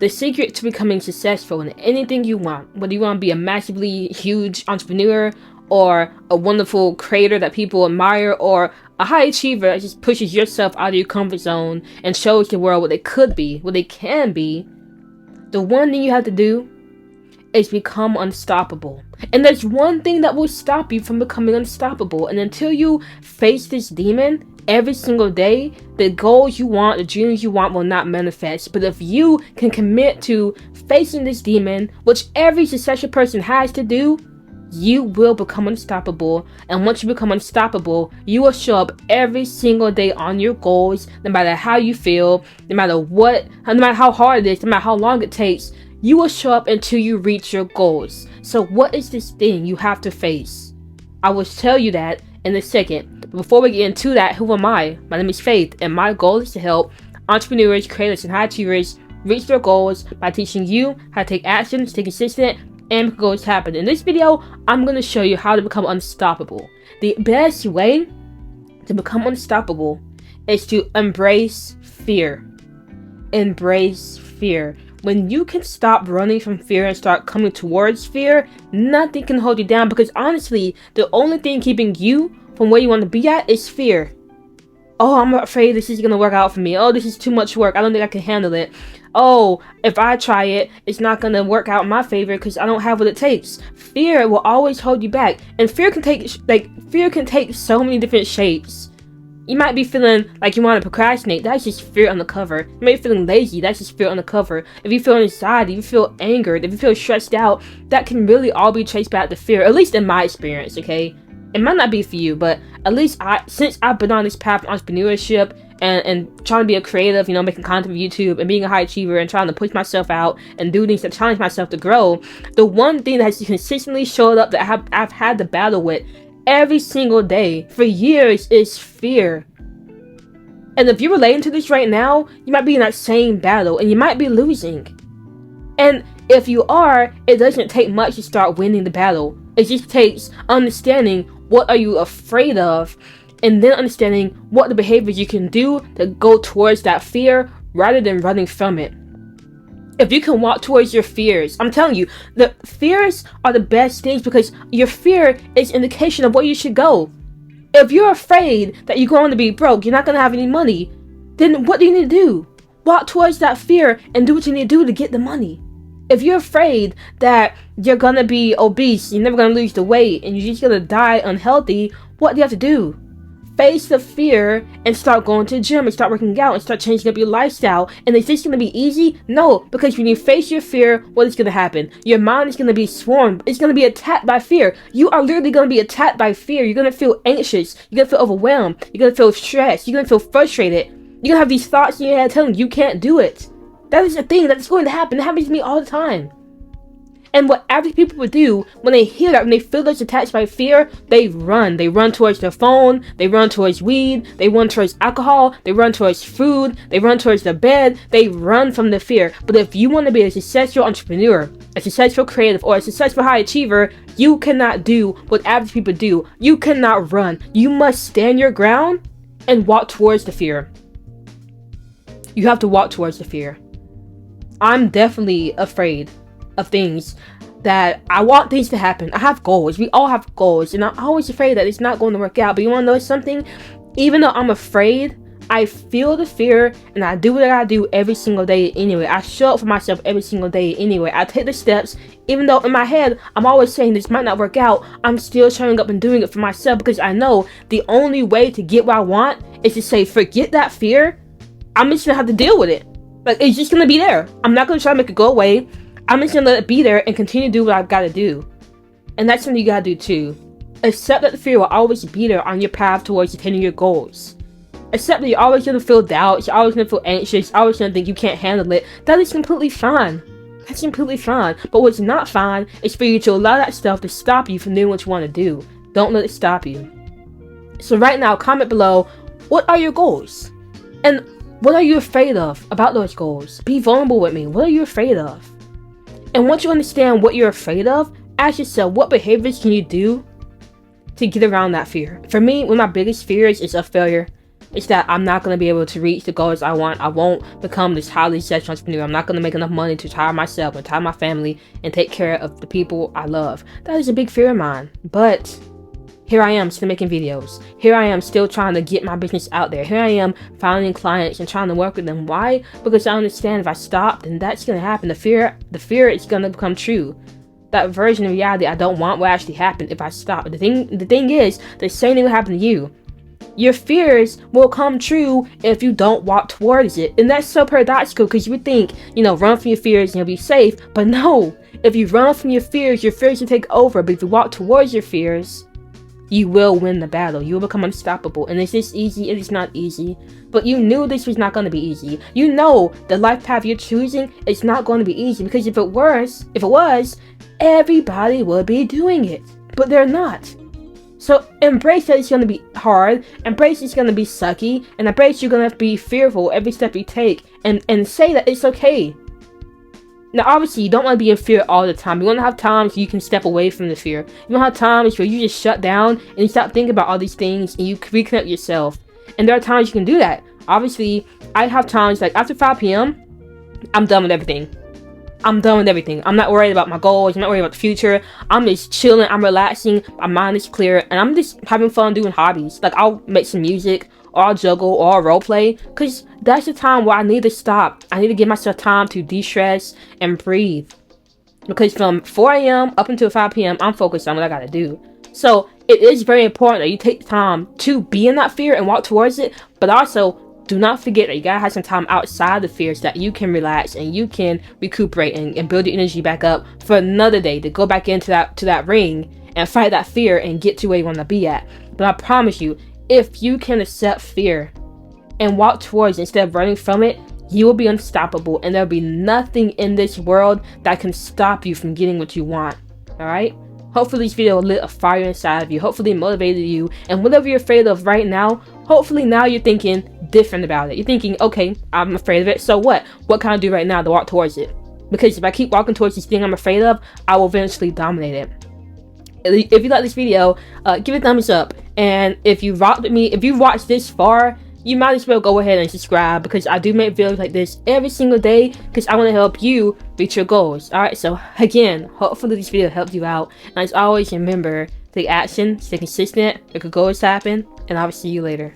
The secret to becoming successful in anything you want, whether you want to be a massively huge entrepreneur or a wonderful creator that people admire, or a high achiever that just pushes yourself out of your comfort zone and shows the world what they could be, what they can be, the one thing you have to do is become unstoppable. And there's one thing that will stop you from becoming unstoppable. And until you face this demon every single day, the goals you want, the dreams you want will not manifest. But if you can commit to facing this demon, which every successful person has to do, you will become unstoppable. And once you become unstoppable, you will show up every single day on your goals, no matter how you feel, no matter how hard it is, no matter how long it takes. You will show up until you reach your goals. So what is this thing you have to face? I will tell you that in a second. But before we get into that, who am I? My name is Faith, and my goal is to help entrepreneurs, creators, and high achievers reach their goals by teaching you how to take action, stay consistent, and make goals happen. In this video, I'm going to show you how to become unstoppable. The best way to become unstoppable is to embrace fear. Embrace fear. When you can stop running from fear and start coming towards fear, nothing can hold you down, because honestly, the only thing keeping you from where you want to be at is fear. Oh, I'm afraid this is going to work out for me. Oh, this is too much work. I don't think I can handle it. Oh, if I try it, it's not going to work out in my favor because I don't have what it takes. Fear will always hold you back. And fear can take so many different shapes. You might be feeling like you want to procrastinate. That's just fear on the cover. You may be feeling lazy. That's just fear on the cover. If you feel anxiety, if you feel angered, if you feel stressed out, that can really all be traced back to fear. At least in my experience, okay? It might not be for you, but at least since I've been on this path of entrepreneurship and trying to be a creative, making content for YouTube and being a high achiever and trying to push myself out and do things that challenge myself to grow, the one thing that has consistently showed up that I've had to battle with every single day for years is fear. And if you're relating to this right now, you might be in that same battle and you might be losing. And if you are, it doesn't take much to start winning the battle. It just takes understanding what are you afraid of, and then understanding what the behaviors you can do to go towards that fear rather than running from it. If you can walk towards your fears, I'm telling you, the fears are the best things, because your fear is an indication of where you should go. If you're afraid that you're going to be broke, you're not going to have any money, then what do you need to do? Walk towards that fear and do what you need to do to get the money. If you're afraid that you're going to be obese, you're never going to lose the weight, and you're just going to die unhealthy, what do you have to do? Face the fear and start going to the gym and start working out and start changing up your lifestyle. And is this going to be easy? No, because when you face your fear, what is going to happen? Your mind is going to be swarmed. It's going to be attacked by fear. You are literally going to be attacked by fear. You're going to feel anxious. You're going to feel overwhelmed. You're going to feel stressed. You're going to feel frustrated. You're going to have these thoughts in your head telling you can't do it. That is the thing that's going to happen. It happens to me all the time. And what average people would do when they hear that, when they feel they're attached by fear, they run. They run towards their phone. They run towards weed. They run towards alcohol. They run towards food. They run towards their bed. They run from the fear. But if you want to be a successful entrepreneur, a successful creative, or a successful high achiever, you cannot do what average people do. You cannot run. You must stand your ground and walk towards the fear. You have to walk towards the fear. I'm definitely afraid of things that I want things to happen. I have goals. We all have goals, and I'm always afraid that it's not going to work out. But you want to know something? Even though I'm afraid, I feel the fear and I do what I gotta do every single day anyway. I show up for myself every single day anyway. I take the steps, even though in my head I'm always saying this might not work out. I'm still showing up and doing it for myself, because I know the only way to get what I want is to say, forget that fear. I'm just gonna have to deal with it. Like, it's just gonna be there. I'm not gonna try to make it go away. I'm just gonna let it be there and continue to do what I've gotta do. And that's something you gotta do too. Accept that the fear will always be there on your path towards attaining your goals. Accept that you're always gonna feel doubt, you're always gonna feel anxious, you're always gonna think you can't handle it. That is completely fine. That's completely fine. But what's not fine is for you to allow that stuff to stop you from doing what you wanna do. Don't let it stop you. So right now, comment below, what are your goals? And what are you afraid of about those goals? Be vulnerable with me. What are you afraid of? And once you understand what you're afraid of, ask yourself, what behaviors can you do to get around that fear? For me, one of my biggest fears is of failure. It's that I'm not going to be able to reach the goals I want. I won't become this highly successful entrepreneur. I'm not going to make enough money to retire myself, retire my family, and take care of the people I love. That is a big fear of mine. But here I am still making videos. Here I am still trying to get my business out there. Here I am finding clients and trying to work with them. Why? Because I understand if I stop, then that's going to happen. The fear is going to become true. That version of reality I don't want will actually happen if I stop. The thing is, the same thing will happen to you. Your fears will come true if you don't walk towards it. And that's so paradoxical, because you would think, run from your fears and you'll be safe. But no, if you run from your fears will take over. But if you walk towards your fears, you will win the battle. You will become unstoppable. And is this easy? It is not easy. But you knew this was not going to be easy. You know the life path you're choosing is not going to be easy. Because if it was, everybody would be doing it. But they're not. So embrace that it's going to be hard. Embrace it's going to be sucky. And embrace you're going to have to be fearful every step you take. And say that it's okay. Now, obviously, you don't want to be in fear all the time. You want to have times you can step away from the fear. You want to have times where you just shut down and you stop thinking about all these things and you reconnect yourself. And there are times you can do that. Obviously, I have times like after 5 p.m., I'm done with everything. I'm done with everything. I'm not worried about my goals. I'm not worried about the future. I'm just chilling. I'm relaxing. My mind is clear. And I'm just having fun doing hobbies. Like, I'll make some music, or I'll juggle, or I'll role play. Because that's the time where I need to stop. I need to give myself time to de-stress and breathe. Because from 4 a.m. up until 5 p.m., I'm focused on what I gotta do. So, it is very important that you take time to be in that fear and walk towards it. But also, do not forget that you gotta have some time outside the fears that you can relax and you can recuperate and build your energy back up for another day to go back into that ring and fight that fear and get to where you want to be at. But I promise you, if you can accept fear and walk towards it instead of running from it, you will be unstoppable, and there'll be nothing in this world that can stop you from getting what you want. Alright? Hopefully this video lit a fire inside of you. Hopefully it motivated you. And whatever you're afraid of right now, hopefully now you're thinking different about it. You're thinking, okay, I'm afraid of it. So what? What can I do right now to walk towards it? Because if I keep walking towards this thing I'm afraid of, I will eventually dominate it. If you like this video, give it a thumbs up. And if you rocked with me, if you watched this far, you might as well go ahead and subscribe, because I do make videos like this every single day because I want to help you reach your goals. Alright, so again, hopefully this video helped you out. And as always, remember, take action, stay consistent, make your goals happen, and I'll see you later.